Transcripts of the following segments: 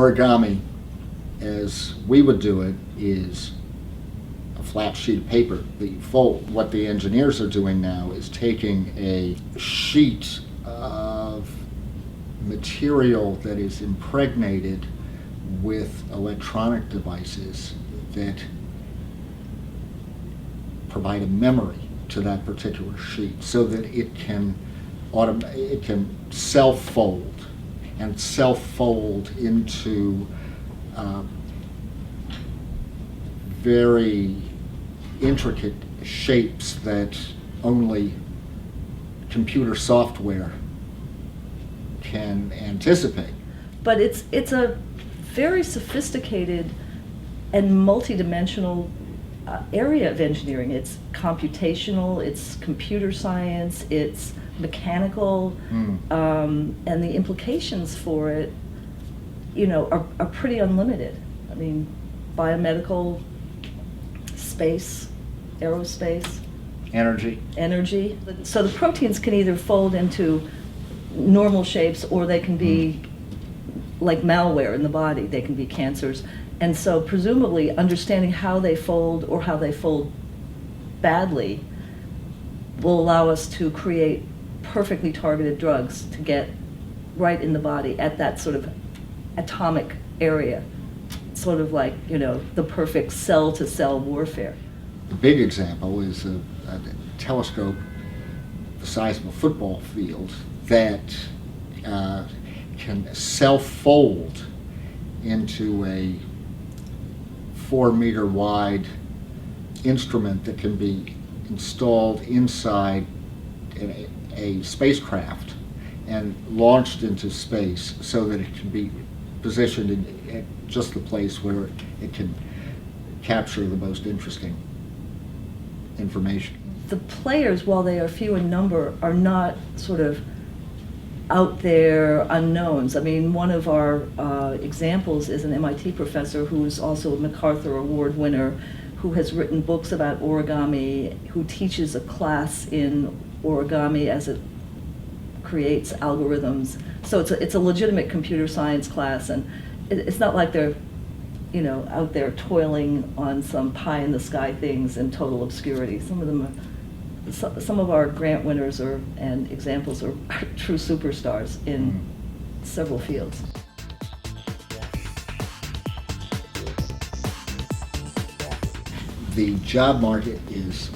Origami, as we would do it, is a flat sheet of paper that you fold. What the engineers are doing now is taking a sheet of material that is impregnated with electronic devices that provide a memory to that particular sheet so that it can self-fold and self-fold into very intricate shapes that only computer software can anticipate. But it's a very sophisticated and multidimensional area of engineering. It's computational, it's computer science, it's mechanical, and the implications for it, are pretty unlimited. I mean, biomedical, space, aerospace, energy. So the proteins can either fold into normal shapes, or they can be like malware in the body. They can be cancers. And so presumably understanding how they fold or how they fold badly will allow us to create perfectly targeted drugs to get right in the body at that sort of atomic area, sort of like, the perfect cell-to-cell warfare. The big example is a telescope the size of a football field that can self-fold into a 4-meter wide instrument that can be installed inside a spacecraft and launched into space so that it can be positioned at just the place where it can capture the most interesting information. The players, while they are few in number, are not sort of out there unknowns. I mean, one of our examples is an MIT professor who is also a MacArthur Award winner, who has written books about origami, who teaches a class in origami as it creates algorithms. So it's a legitimate computer science class, and it's not like they're out there toiling on some pie-in-the-sky things in total obscurity. Some of our grant winners and examples are true superstars in several fields. The job market is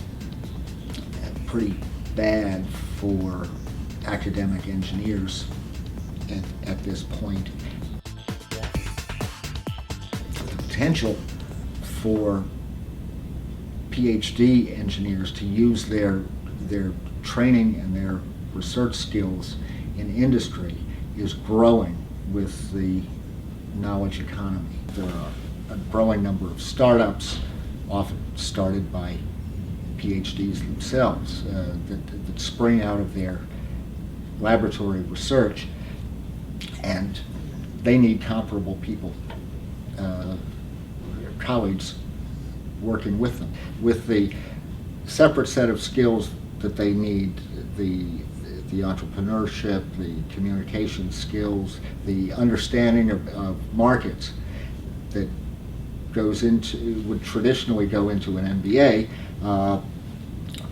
pretty bad for academic engineers at this point. The potential for Ph.D. engineers to use their training and their research skills in industry is growing with the knowledge economy. There are a growing number of startups, often started by PhDs themselves, that spring out of their laboratory research, and they need comparable people, colleagues working with them, with the separate set of skills that they need, the entrepreneurship, the communication skills, the understanding of markets that would traditionally go into an MBA,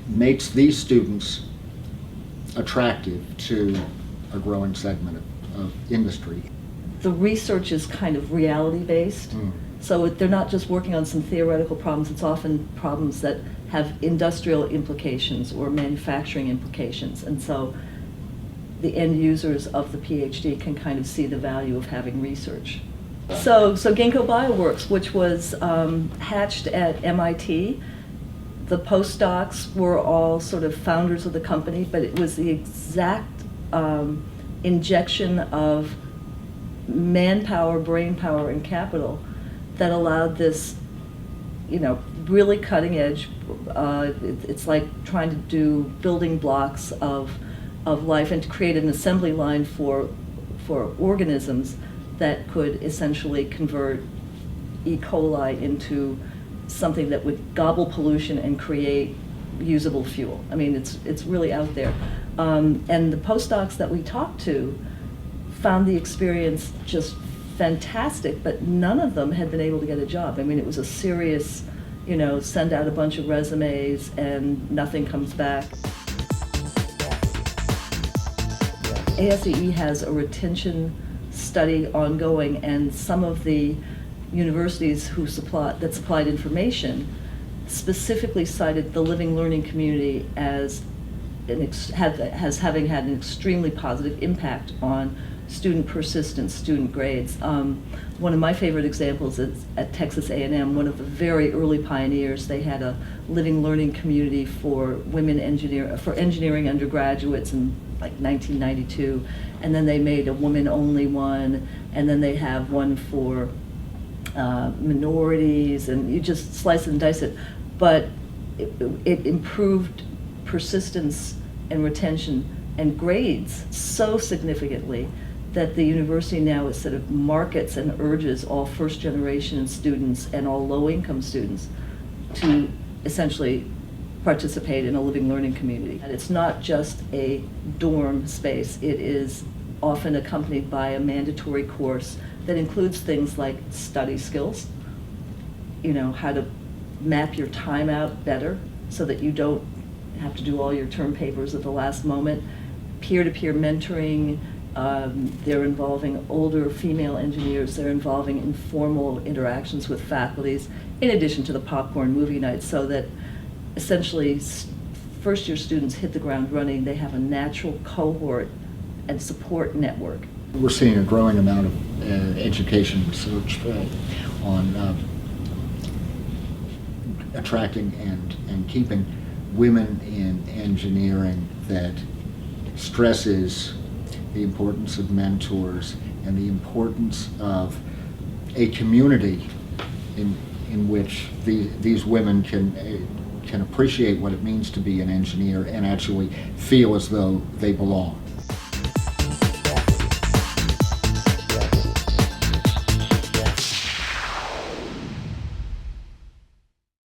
makes these students attractive to a growing segment of industry. The research is kind of reality-based. So they're not just working on some theoretical problems, it's often problems that have industrial implications or manufacturing implications. And so the end users of the PhD can kind of see the value of having research. So Ginkgo Bioworks, which was hatched at MIT, the postdocs were all sort of founders of the company, but it was the exact injection of manpower, brain power, and capital that allowed this, really cutting edge. It's like trying to do building blocks of life and to create an assembly line for organisms that could essentially convert E. coli into something that would gobble pollution and create usable fuel. I mean, it's really out there. And the postdocs that we talked to found the experience just fantastic, but none of them had been able to get a job. I mean, it was a serious, send out a bunch of resumes and nothing comes back. ASCE has a retention study ongoing, and some of the universities that supplied information specifically cited the living learning community as having had an extremely positive impact on student persistence, student grades. One of my favorite examples is at Texas A&M, one of the very early pioneers. They had a living learning community for engineering undergraduates in like 1992, and then they made a woman-only one, and then they have one for minorities, and you just slice and dice it. But it improved persistence and retention and grades so significantly that the university now is sort of markets and urges all first-generation students and all low-income students to essentially participate in a living learning community. And it's not just a dorm space. It is often accompanied by a mandatory course that includes things like study skills, how to map your time out better so that you don't have to do all your term papers at the last moment, peer-to-peer mentoring. They're involving older female engineers. They're involving informal interactions with faculties, in addition to the popcorn movie nights, so that essentially first-year students hit the ground running. They have a natural cohort and support network. We're seeing a growing amount of education research on attracting and keeping women in engineering that stresses the importance of mentors and the importance of a community in which these women can appreciate what it means to be an engineer and actually feel as though they belong.